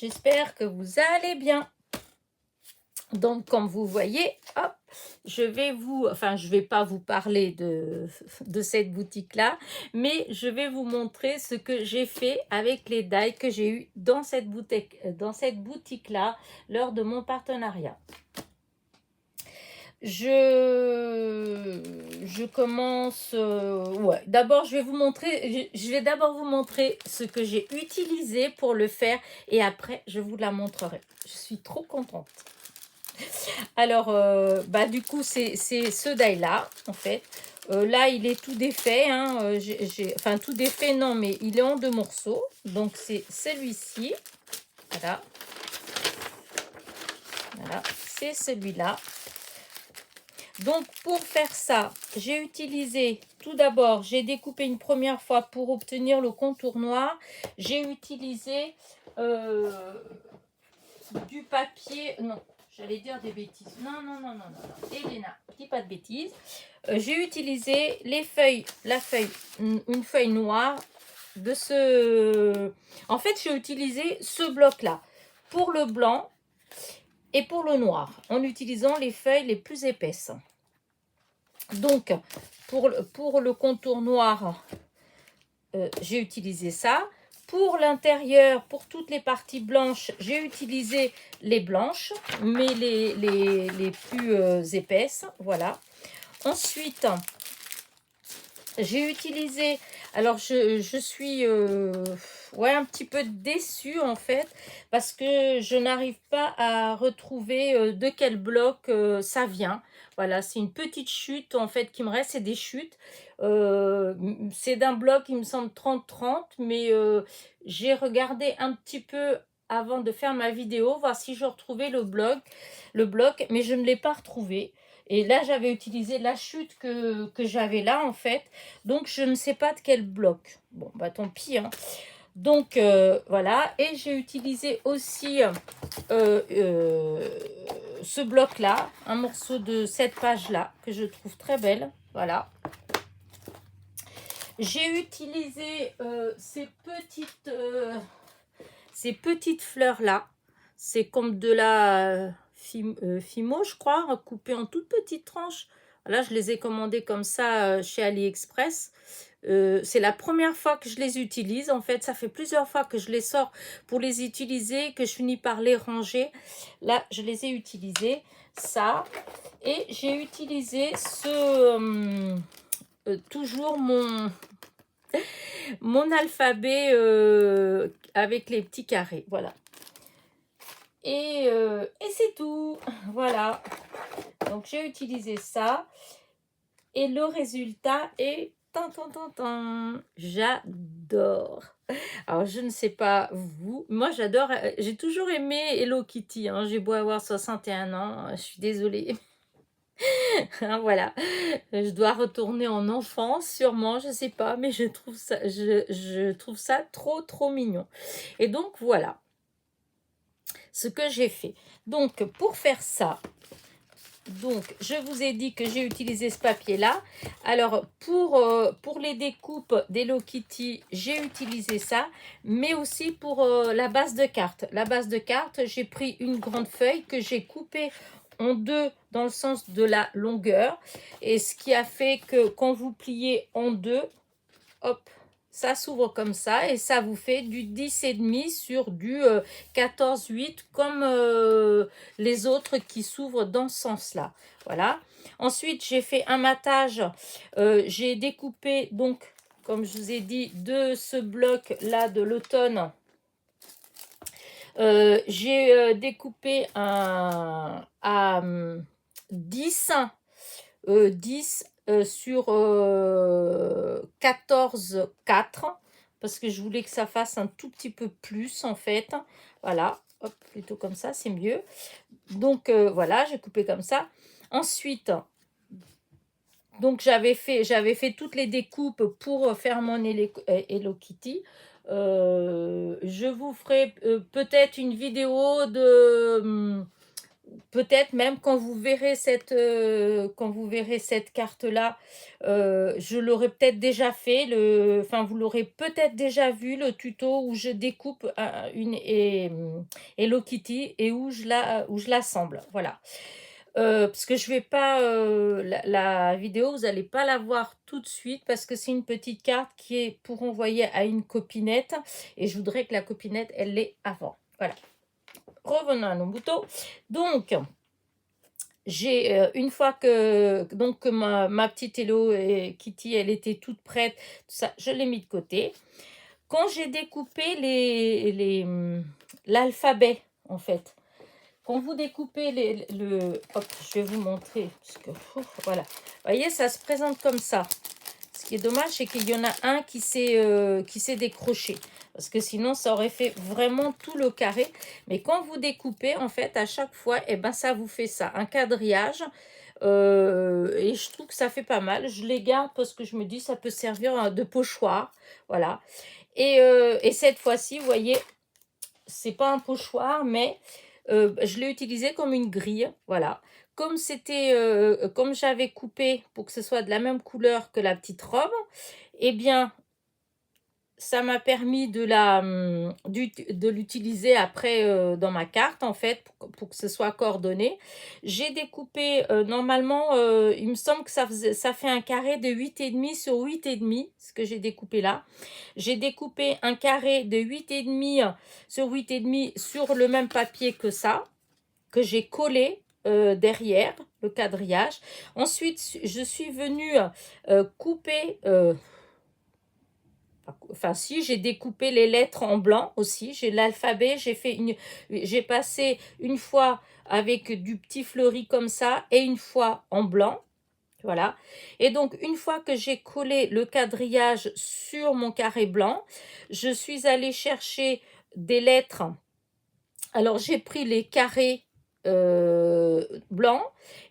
j'espère que vous allez bien. Donc, comme vous voyez, hop, je vais pas vous parler de cette boutique-là, mais je vais vous montrer ce que j'ai fait avec les die que j'ai eu dans cette boutique-là lors de mon partenariat. Je commence. Ouais. D'abord, je vais d'abord vous montrer ce que j'ai utilisé pour le faire et après, je vous la montrerai. Je suis trop contente. Alors, du coup, c'est ce die-là, en fait. Là, il est tout défait. Hein, enfin, tout défait, non, mais il est en 2 morceaux. Donc, c'est celui-ci. Voilà. Voilà, c'est celui-là. Donc, pour faire ça, j'ai utilisé, tout d'abord, j'ai découpé une première fois pour obtenir le contour noir. J'ai utilisé du papier, non, j'allais dire des bêtises. Non, Elena, dis pas de bêtises. J'ai utilisé une feuille noire de ce... En fait, j'ai utilisé ce bloc-là pour le blanc et pour le noir, en utilisant les feuilles les plus épaisses. Donc, pour le contour noir, j'ai utilisé ça. Pour l'intérieur, pour toutes les parties blanches, j'ai utilisé les blanches, mais les plus épaisses. Voilà. Ensuite, j'ai utilisé... Alors, je suis un petit peu déçue, en fait, parce que je n'arrive pas à retrouver de quel bloc ça vient. Voilà, c'est une petite chute, en fait, qui me reste. C'est des chutes. C'est d'un bloc, il me semble, 30-30, mais j'ai regardé un petit peu avant de faire ma vidéo, voir si je retrouvais le bloc, mais je ne l'ai pas retrouvé. Et là, j'avais utilisé la chute que j'avais là, en fait. Donc, je ne sais pas de quel bloc. Bon, bah tant pis. Hein. Donc, voilà. Et j'ai utilisé aussi ce bloc-là, un morceau de cette page-là, que je trouve très belle. Voilà. J'ai utilisé ces petites fleurs-là. C'est comme de la Fimo, je crois, coupée en toutes petites tranches. Là, je les ai commandées comme ça chez AliExpress. C'est la première fois que je les utilise. En fait, ça fait plusieurs fois que je les sors pour les utiliser, que je finis par les ranger. Là, je les ai utilisées. Ça. Et j'ai utilisé toujours mon alphabet avec les petits carrés. Voilà. Et c'est tout. Voilà. Donc, j'ai utilisé ça. Et le résultat est... J'adore. Alors, je ne sais pas vous. Moi, j'adore. J'ai toujours aimé Hello Kitty. Hein. J'ai beau avoir 61 ans. Je suis désolée. Voilà. Je dois retourner en enfance, sûrement. Je ne sais pas. Mais je trouve ça trop, trop mignon. Et donc, voilà ce que j'ai fait. Donc, pour faire ça, donc, je vous ai dit que j'ai utilisé ce papier-là. Alors, pour les découpes d'Hello Kitty, j'ai utilisé ça, mais aussi pour la base de carte. La base de carte, j'ai pris une grande feuille que j'ai coupée en 2 dans le sens de la longueur. Et ce qui a fait que quand vous pliez en 2, hop, ça s'ouvre comme ça et ça vous fait du 10,5 sur du 14,8 comme les autres qui s'ouvrent dans ce sens-là. Voilà. Ensuite, j'ai fait un matage. J'ai découpé, donc, comme je vous ai dit, de ce bloc-là de l'automne. J'ai découpé à 10 sur 14,4 parce que je voulais que ça fasse un tout petit peu plus en fait. Voilà, hop, plutôt comme ça, c'est mieux. Donc voilà, j'ai coupé comme ça. Ensuite, donc j'avais fait toutes les découpes pour faire mon Hello Kitty. Je vous ferai peut-être une vidéo peut-être même quand vous verrez cette carte-là, je l'aurais peut-être déjà fait. Enfin, vous l'aurez peut-être déjà vu, le tuto où je découpe une Hello Kitty et où je l'assemble. Voilà. Parce que je vais pas la vidéo, vous allez pas la voir tout de suite parce que c'est une petite carte qui est pour envoyer à une copinette et je voudrais que la copinette elle l'ait avant. Voilà. Revenons à nos moutons. Donc j'ai une fois que donc que ma petite Hello Kitty elle était toute prête, tout ça, je l'ai mis de côté. Quand j'ai découpé l'alphabet en fait. Quand vous découpez hop, je vais vous montrer. Parce que, voilà. Vous voyez, ça se présente comme ça. Ce qui est dommage, c'est qu'il y en a un qui s'est décroché. Parce que sinon, ça aurait fait vraiment tout le carré. Mais quand vous découpez, en fait, à chaque fois, eh ben, ça vous fait ça. Un quadrillage. Et je trouve que ça fait pas mal. Je les garde parce que je me dis, ça peut servir de pochoir. Voilà. Et cette fois-ci, vous voyez, c'est pas un pochoir, mais... je l'ai utilisé comme une grille, voilà. Comme j'avais coupé pour que ce soit de la même couleur que la petite robe, eh bien, ça m'a permis de l'utiliser après dans ma carte, en fait, pour que ce soit coordonné. J'ai découpé, normalement, il me semble que ça fait un carré de 8,5 sur 8,5, ce que j'ai découpé là. J'ai découpé un carré de 8,5 sur 8,5 sur le même papier que ça, que j'ai collé derrière le quadrillage. Ensuite, je suis venue couper... enfin si, j'ai découpé les lettres en blanc aussi, j'ai l'alphabet, j'ai passé une fois avec du petit fleuri comme ça et une fois en blanc, voilà. Et donc une fois que j'ai collé le quadrillage sur mon carré blanc, je suis allée chercher des lettres. Alors j'ai pris les carrés blancs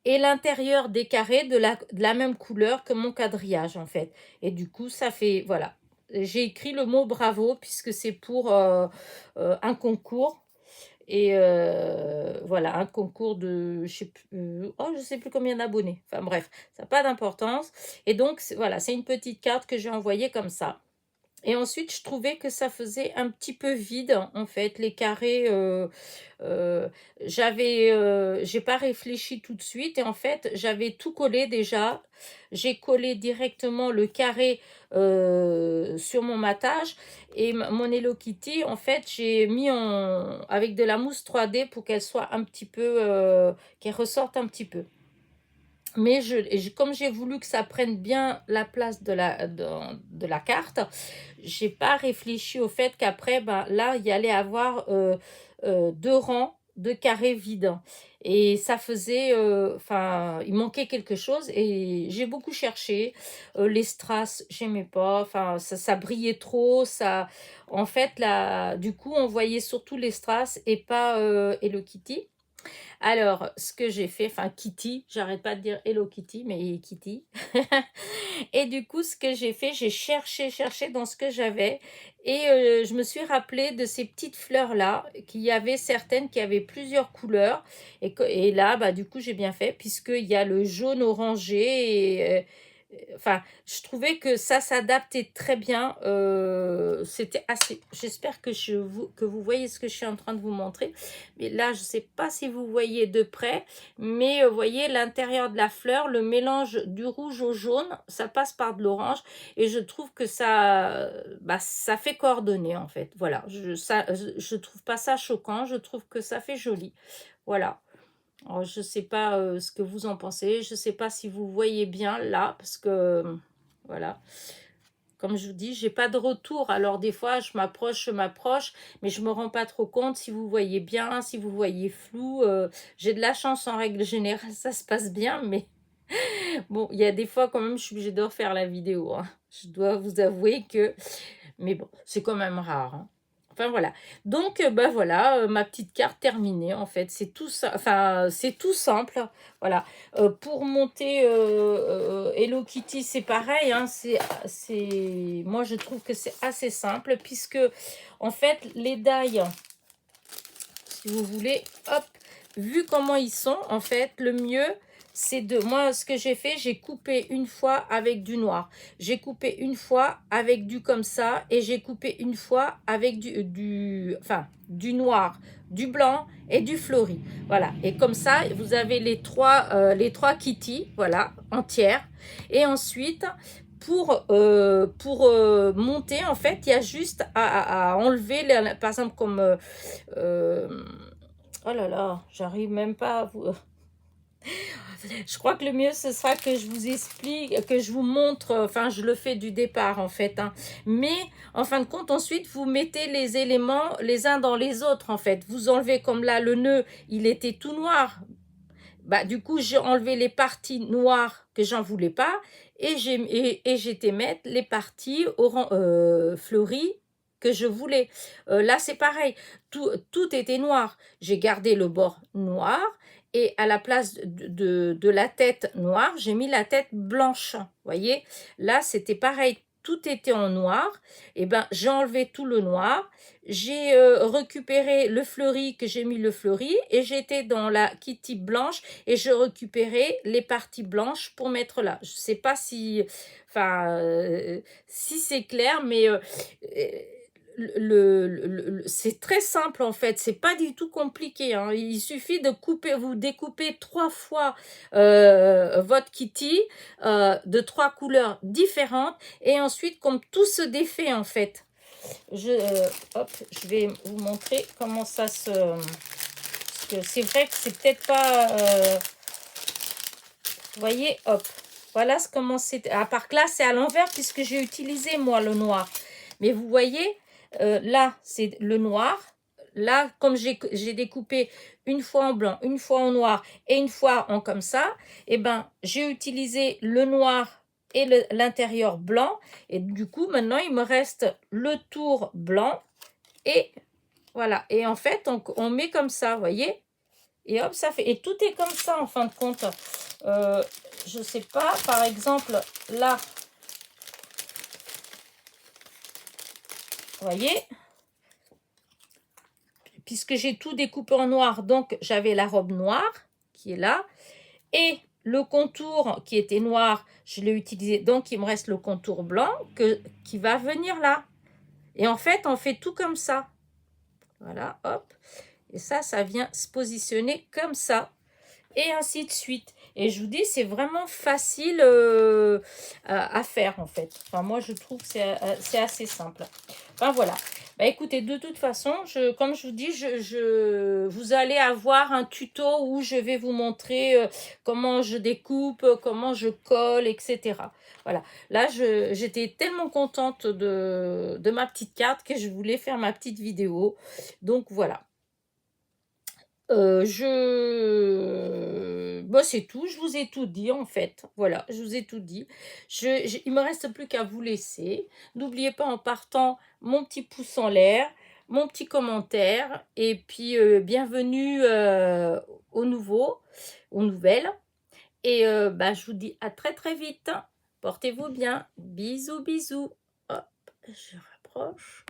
et l'intérieur des carrés de la même couleur que mon quadrillage en fait. Et du coup ça fait, voilà. J'ai écrit le mot bravo puisque c'est pour un concours. Et voilà, un concours de, je sais plus combien d'abonnés. Enfin bref, ça n'a pas d'importance. Et donc, voilà, c'est une petite carte que j'ai envoyée comme ça. Et ensuite, je trouvais que ça faisait un petit peu vide, en fait, les carrés. J'ai pas réfléchi tout de suite et en fait, j'avais tout collé déjà. J'ai collé directement le carré sur mon matage et mon Hello Kitty, en fait, j'ai mis avec de la mousse 3D pour qu'elle soit un petit peu, qu'elle ressorte un petit peu. Mais comme j'ai voulu que ça prenne bien la place de la carte, j'ai pas réfléchi au fait qu'après, ben, là, il y allait avoir 2 rangs de carrés vides. Et ça faisait, enfin, il manquait quelque chose et j'ai beaucoup cherché. Les strass, j'aimais pas, enfin, ça brillait trop. En fait, là, du coup, on voyait surtout les strass et pas Hello Kitty. Alors, ce que j'ai fait, enfin Kitty, j'arrête pas de dire Hello Kitty, mais Kitty. Et du coup, ce que j'ai fait, j'ai cherché dans ce que j'avais. Et je me suis rappelé de ces petites fleurs-là, qu'il y avait certaines qui avaient plusieurs couleurs. Et là, bah, du coup, j'ai bien fait, puisqu'il y a le jaune orangé et... enfin, je trouvais que ça s'adaptait très bien. C'était assez... J'espère que vous voyez ce que je suis en train de vous montrer. Mais là, je ne sais pas si vous voyez de près. Mais vous voyez l'intérieur de la fleur, le mélange du rouge au jaune, ça passe par de l'orange. Et je trouve que ça, ça fait coordonner en fait. Voilà, je trouve pas ça choquant. Je trouve que ça fait joli. Voilà. Alors, je ne sais pas ce que vous en pensez. Je ne sais pas si vous voyez bien là, parce que, voilà. Comme je vous dis, j'ai pas de retour. Alors, des fois, je m'approche, mais je me rends pas trop compte si vous voyez bien, si vous voyez flou. J'ai de la chance en règle générale, ça se passe bien, mais bon, il y a des fois quand même, je suis obligée de refaire la vidéo. Hein. Je dois vous avouer que... Mais bon, c'est quand même rare. Hein. Enfin voilà. Donc voilà, ma petite carte terminée en fait. C'est tout ça. Enfin, c'est tout simple. Voilà. Pour monter Hello Kitty, c'est pareil. Hein, moi je trouve que c'est assez simple puisque en fait les die, si vous voulez, hop, vu comment ils sont, en fait, le mieux, c'est de... Moi, ce que j'ai fait, j'ai coupé une fois avec du noir. J'ai coupé une fois avec du comme ça. Et j'ai coupé une fois avec du noir, du blanc et du fleuri. Voilà. Et comme ça, vous avez les trois Kitty, voilà, entières. Et ensuite... monter, en fait, il y a juste à enlever, par exemple, comme... oh là là, j'arrive même pas à vous... Je crois que le mieux, ce sera que je vous explique, que je vous montre, enfin, je le fais du départ, en fait. Hein. Mais, en fin de compte, ensuite, vous mettez les éléments les uns dans les autres, en fait. Vous enlevez, comme là, le nœud, il était tout noir. Bah, du coup, j'ai enlevé les parties noires que j'en voulais pas et j'étais mettre les parties fleuries que je voulais. Là, c'est pareil. Tout était noir. J'ai gardé le bord noir et à la place de la tête noire, j'ai mis la tête blanche. Vous voyez, là, c'était pareil. Tout était en noir. Et ben, j'ai enlevé tout le noir. J'ai récupéré le fleuri, que j'ai mis le fleuri, et j'étais dans la Kitty blanche et je récupérais les parties blanches pour mettre là. Je sais pas si, enfin, si c'est clair, mais c'est très simple en fait, c'est pas du tout compliqué. Hein. Il suffit de couper, vous découpez 3 fois votre Kitty de 3 couleurs différentes et ensuite comme tout se défait en fait. Hop, je vais vous montrer comment ça se... Parce que c'est vrai que c'est peut-être pas... vous voyez, hop. Voilà comment c'est... À part que là, c'est à l'envers puisque j'ai utilisé, moi, le noir. Mais vous voyez, là, c'est le noir. Là, comme j'ai découpé une fois en blanc, une fois en noir et une fois en comme ça, eh ben, j'ai utilisé le noir et l'intérieur blanc. Et du coup, maintenant, il me reste le tour blanc. Et voilà. Et en fait, on met comme ça, vous voyez. Et hop, ça fait... Et tout est comme ça, en fin de compte. Je sais pas, par exemple, là. Vous voyez, puisque j'ai tout découpé en noir, donc j'avais la robe noire qui est là. Et le contour qui était noir, je l'ai utilisé. Donc, il me reste le contour blanc qui va venir là. Et en fait, on fait tout comme ça. Voilà, hop. Et ça vient se positionner comme ça. Et ainsi de suite. Et je vous dis, c'est vraiment facile à faire, en fait. Enfin, moi, je trouve que c'est assez simple. Enfin, voilà. Bah, écoutez, de toute façon, comme je vous dis, vous allez avoir un tuto où je vais vous montrer comment je découpe, comment je colle, etc. Voilà. Là, j'étais tellement contente de ma petite carte que je voulais faire ma petite vidéo. Donc, voilà. Bon, c'est tout, je vous ai tout dit en fait, voilà, je vous ai tout dit. Il me reste plus qu'à vous laisser. N'oubliez pas en partant mon petit pouce en l'air, mon petit commentaire, et puis bienvenue aux nouvelles. Et bah, je vous dis à très très vite. Portez-vous bien. Bisous, bisous. Hop, je rapproche.